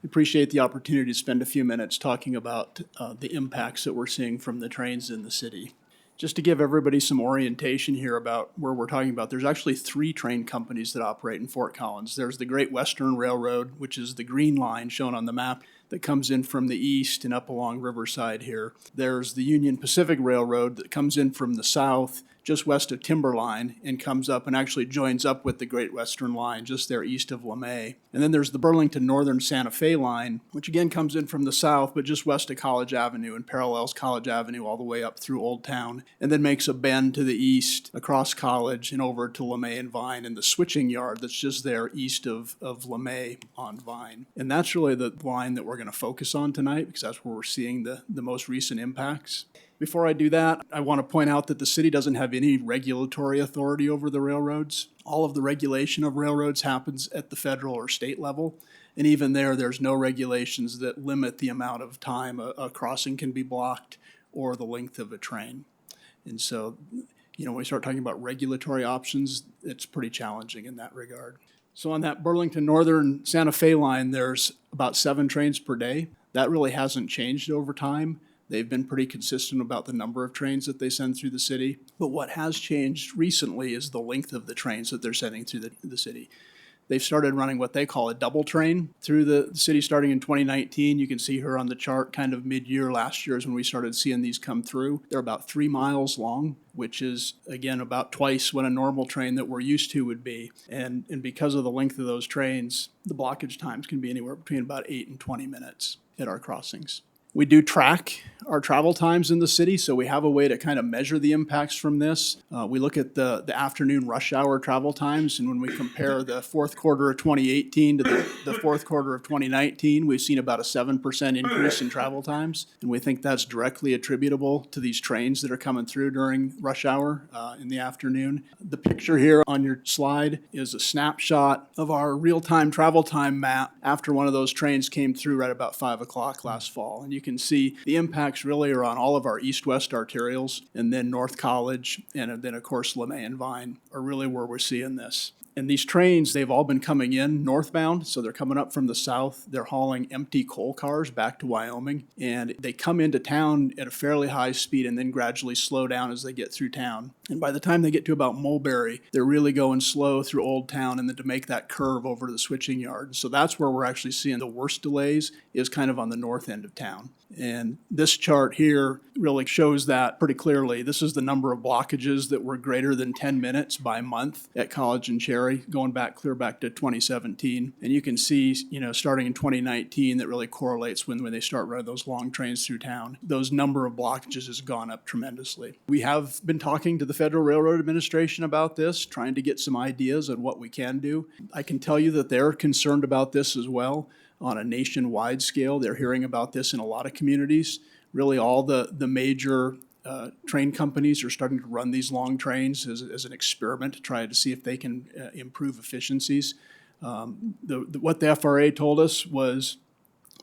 Appreciate the opportunity to spend a few minutes talking about the impacts that we're seeing from the trains in the city. Just to give everybody some orientation here about where we're talking about, there's actually 3 train companies that operate in Fort Collins. There's the Great Western Railroad, which is the green line shown on the map that comes in from the east and up along Riverside here. There's the Union Pacific Railroad that comes in from the south, just west of Timberline, and comes up and actually joins up with the Great Western Line just there east of LeMay. And then there's the Burlington Northern Santa Fe Line, which again comes in from the south, but just west of College Avenue and parallels College Avenue all the way up through Old Town, and then makes a bend to the east across College and over to LeMay and Vine and the switching yard that's just there east of LeMay on Vine. And that's really the line that we're going to focus on tonight because that's where we're seeing the most recent impacts. Before I do that, I want to point out that the city doesn't have any regulatory authority over the railroads. All of the regulation of railroads happens at the federal or state level. And even there's no regulations that limit the amount of time a crossing can be blocked or the length of a train. And so, when we start talking about regulatory options, it's pretty challenging in that regard. So on that Burlington Northern Santa Fe line, there's about 7 trains per day. That really hasn't changed over time. They've been pretty consistent about the number of trains that they send through the city. But what has changed recently is the length of the trains that they're sending through the city. They've started running what they call a double train through the city starting in 2019. You can see her on the chart kind of mid-year last year is when we started seeing these come through. They're about 3 miles long, which is, again, about twice what a normal train that we're used to would be. And because of the length of those trains, the blockage times can be anywhere between about 8 and 20 minutes at our crossings. We do track our travel times in the city, so we have a way to kind of measure the impacts from this. We look at the afternoon rush hour travel times, and when we compare the fourth quarter of 2018 to the fourth quarter of 2019, we've seen about a 7% increase in travel times, and we think that's directly attributable to these trains that are coming through during rush hour in the afternoon. The picture here on your slide is a snapshot of our real-time travel time map after one of those trains came through right about 5 o'clock last fall, and you can see the impacts really are on all of our east-west arterials, and then North College, and then of course LeMay and Vine are really where we're seeing this. And these trains, they've all been coming in northbound, so they're coming up from the south. They're hauling empty coal cars back to Wyoming, and they come into town at a fairly high speed and then gradually slow down as they get through town. And by the time they get to about Mulberry, they're really going slow through Old Town and then to make that curve over to the switching yard. So that's where we're actually seeing the worst delays is kind of on the north end of town. And this chart here really shows that pretty clearly. This is the number of blockages that were greater than 10 minutes by month at College and Cherry, going back clear back to 2017. And you can see, starting in 2019, that really correlates when they start running those long trains through town. Those number of blockages has gone up tremendously. We have been talking to the Federal Railroad Administration about this, trying to get some ideas on what we can do. I can tell you that they're concerned about this as well. On a nationwide scale, they're hearing about this in a lot of communities. Really all the major train companies are starting to run these long trains as an experiment to try to see if they can improve efficiencies. What the FRA told us was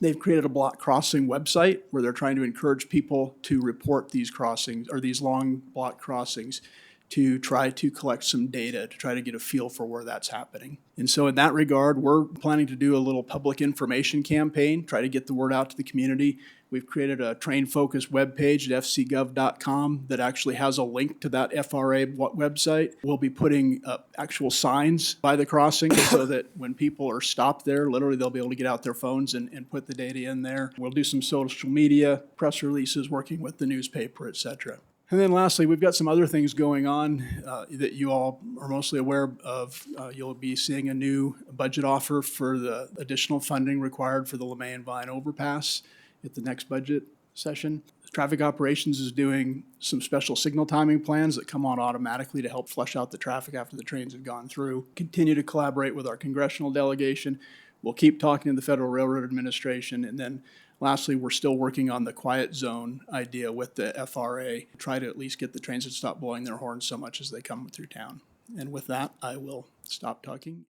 they've created a block crossing website where they're trying to encourage people to report these crossings or these long block crossings to try to collect some data to try to get a feel for where that's happening. And so in that regard, we're planning to do a little public information campaign, try to get the word out to the community. We've created a train-focused webpage at fcgov.com that actually has a link to that FRA website. We'll be putting up actual signs by the crossing so that when people are stopped there, literally they'll be able to get out their phones and put the data in there. We'll do some social media, press releases, working with the newspaper, etc. And then lastly, we've got some other things going on that you all are mostly aware of. You'll be seeing a new budget offer for the additional funding required for the LeMay and Vine overpass at the next budget session. Traffic Operations is doing some special signal timing plans that come on automatically to help flush out the traffic after the trains have gone through. Continue to collaborate with our congressional delegation. We'll keep talking to the Federal Railroad Administration, and then lastly, we're still working on the quiet zone idea with the FRA, try to at least get the trains to stop blowing their horns so much as they come through town. And with that, I will stop talking.